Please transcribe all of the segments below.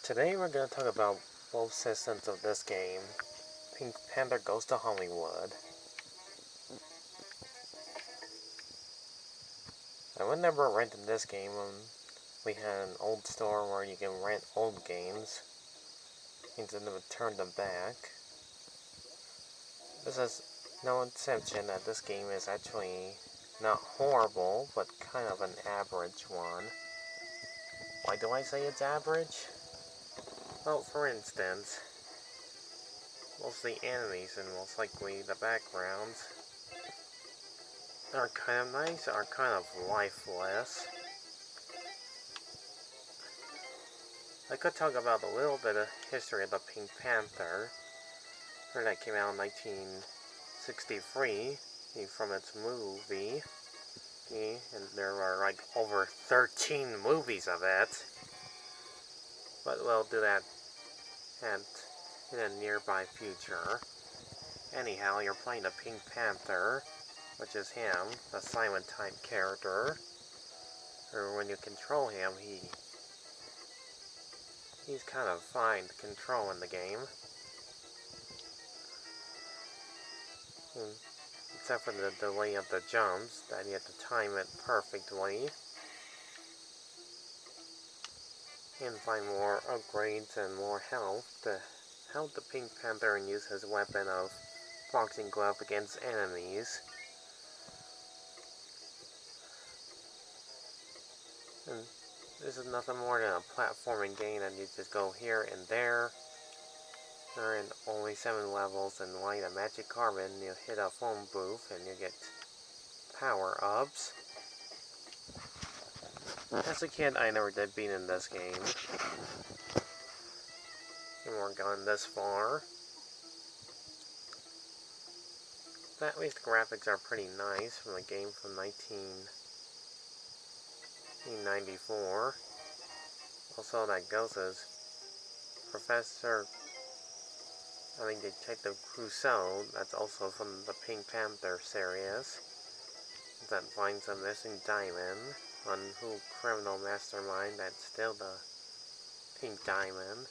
Today we're going to talk about both systems of this game. Pink Panther Goes to Hollywood. I would never rented this game when we had an old store where you can rent old games instead of return them back. This is no exception that this game is actually not horrible, but kind of an average one. Why do I say it's average? Well, for instance, most of the enemies and most likely the backgrounds are kind of nice, are kind of lifeless. I could talk about a little bit of history of the Pink Panther. That came out in 1963 from its movie. And there are like over 13 movies of it. But we'll do that in a nearby future. Anyhow, you're playing the Pink Panther, which is him, the silent type character. Or when you control him, he's kind of fine to control in the game. Except for the delay of the jumps, that you have to time it perfectly. And find more upgrades and more health to help the Pink Panther and use his weapon of boxing glove against enemies. And this is nothing more than a platforming game, and you just go here and there. There are only 7 levels, and light a magic carbon, you hit a phone booth and you get power-ups. As a kid, I never did beat in this game. And we're gone this far. But at least the graphics are pretty nice from the game from 1994. Also, that goes as Detective Crusoe, that's also from the Pink Panther series, that finds a missing diamond on who criminal mastermind that's still the Pink Diamond.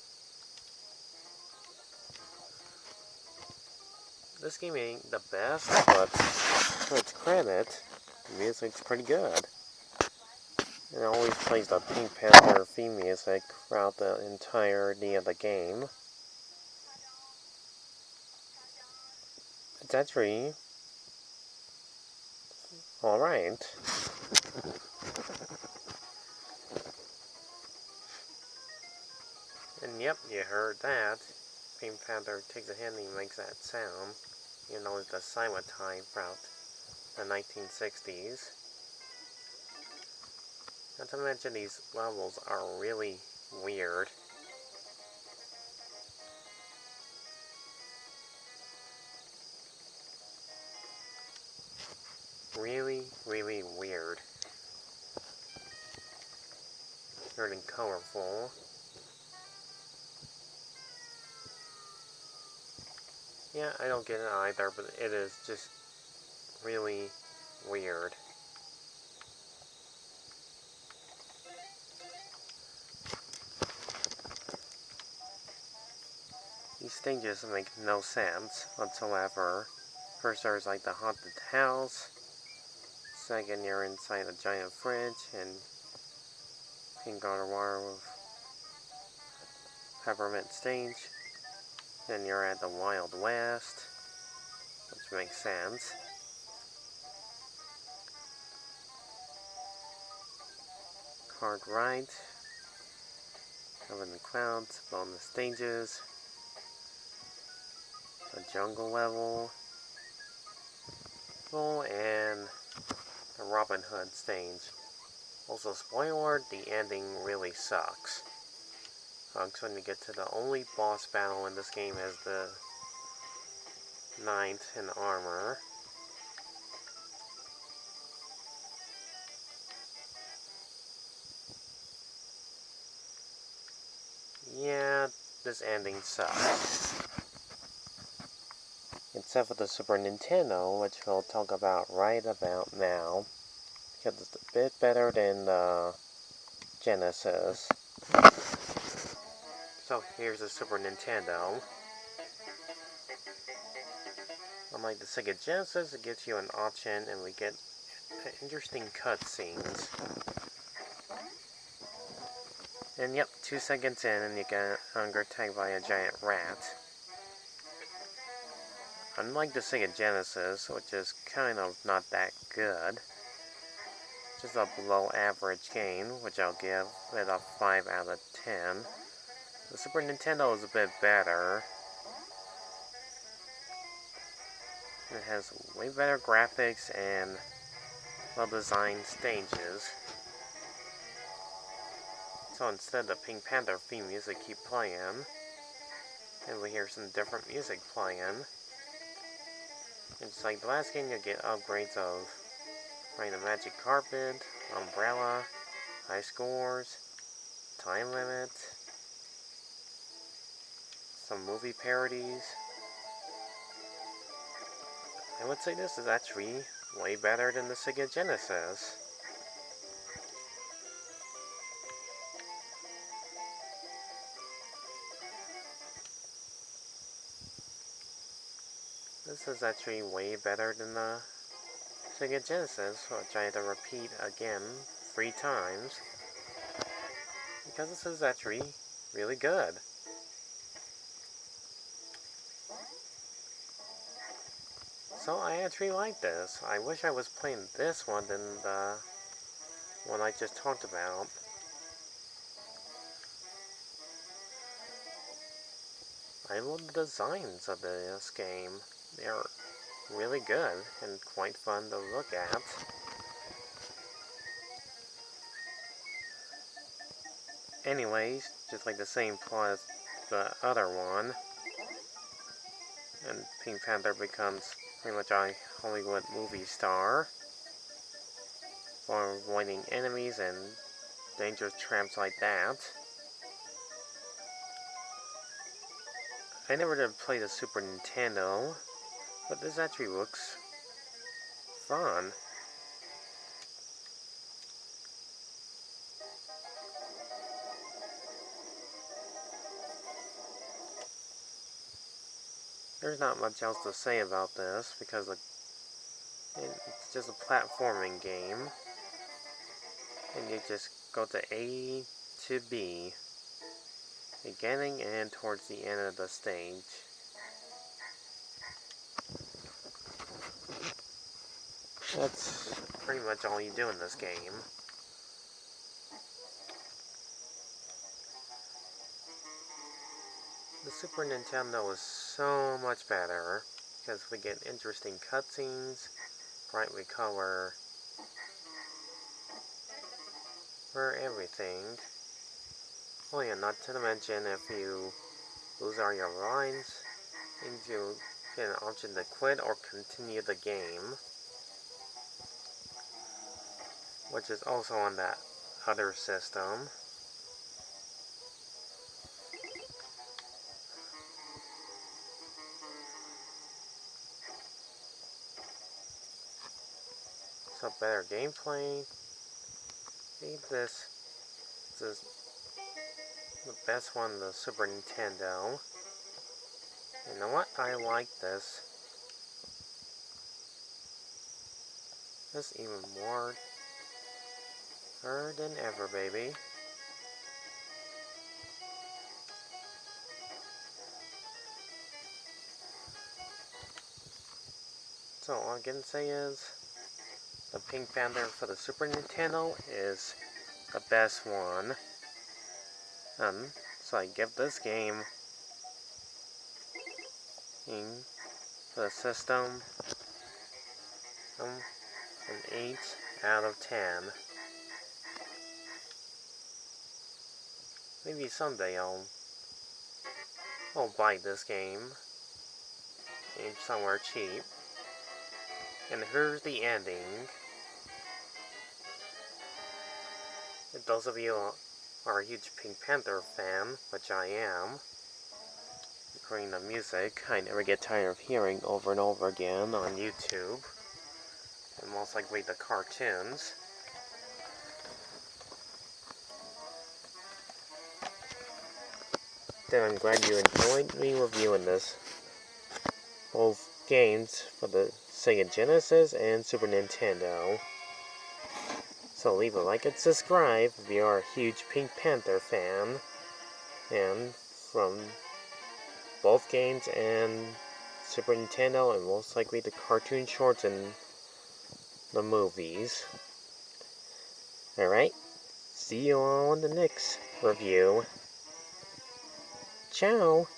This game ain't the best, but to its credit, the music's pretty good. It always plays the Pink Panther theme music throughout the entirety of the game. It's actually alright. And yep, you heard that. Pink Panther takes a hit and he makes that sound. You know, it's the silent type throughout the 1960s. Not to mention these levels are really weird. Really, really weird. Weird and colorful. Yeah, I don't get it either, but it is just really weird. These stages make no sense whatsoever. First there's like the haunted house. Second, you're inside a giant fridge and pink underwater with peppermint stage. Then you're at the Wild West, which makes sense. Hard ride, covered in clouds, bonus stages, a jungle level, and the Robin Hood stage. Also, spoiler alert, the ending really sucks. Because when you get to the only boss battle in this game is the Knight in armor. Yeah, this ending sucks. Except for the Super Nintendo, which we'll talk about right about now. Because it's a bit better than the Genesis. So here's the Super Nintendo. Unlike the Sega Genesis, it gives you an option and we get interesting cutscenes. And yep, 2 seconds in and you get attacked by a giant rat. Unlike the Sega Genesis, which is kind of not that good, just a below average game, which I'll give it a 5 out of 10. The Super Nintendo is a bit better. It has way better graphics and well-designed stages. So instead the Pink Panther theme music keep playing, and we hear some different music playing. And just like the last game, you get upgrades of the magic carpet, umbrella, high scores, time limit, some movie parodies. I would say this is actually way better than the Sega Genesis. This is actually way better than the Sega Genesis, which I had to repeat again 3 times, because this is actually really good. So I actually like this. I wish I was playing this one than the one I just talked about. I love the designs of this game. They're really good and quite fun to look at. Anyways, just like the same plot as the other one, and Pink Panther becomes pretty much a Hollywood movie star for avoiding enemies and dangerous traps like that. I never did play the Super Nintendo, but this actually looks fun. There's not much else to say about this because it's just a platforming game, and you just go to A to B, beginning and towards the end of the stage. That's pretty much all you do in this game. The Super Nintendo is so much better because we get interesting cutscenes, brightly color for everything. Oh yeah, not to mention if you lose all your lines, you get an option to quit or continue the game, which is also on that other system. So better gameplay. I think this is the best one, the Super Nintendo. You know what? I like this. This even more than ever, baby. So all I can say is the Pink Panther for the Super Nintendo is the best one. So I give this game in the system an 8 out of 10. Maybe someday I'll buy this game somewhere cheap. And here's the ending. If those of you are a huge Pink Panther fan, which I am, including the music, I never get tired of hearing over and over again on YouTube, and most likely the cartoons. then I'm glad you enjoyed me reviewing this. Both games for the Sega Genesis and Super Nintendo. So leave a like and subscribe if you are a huge Pink Panther fan. And from both games and Super Nintendo, and most likely the cartoon shorts and the movies. Alright, see you on the next review. Ciao!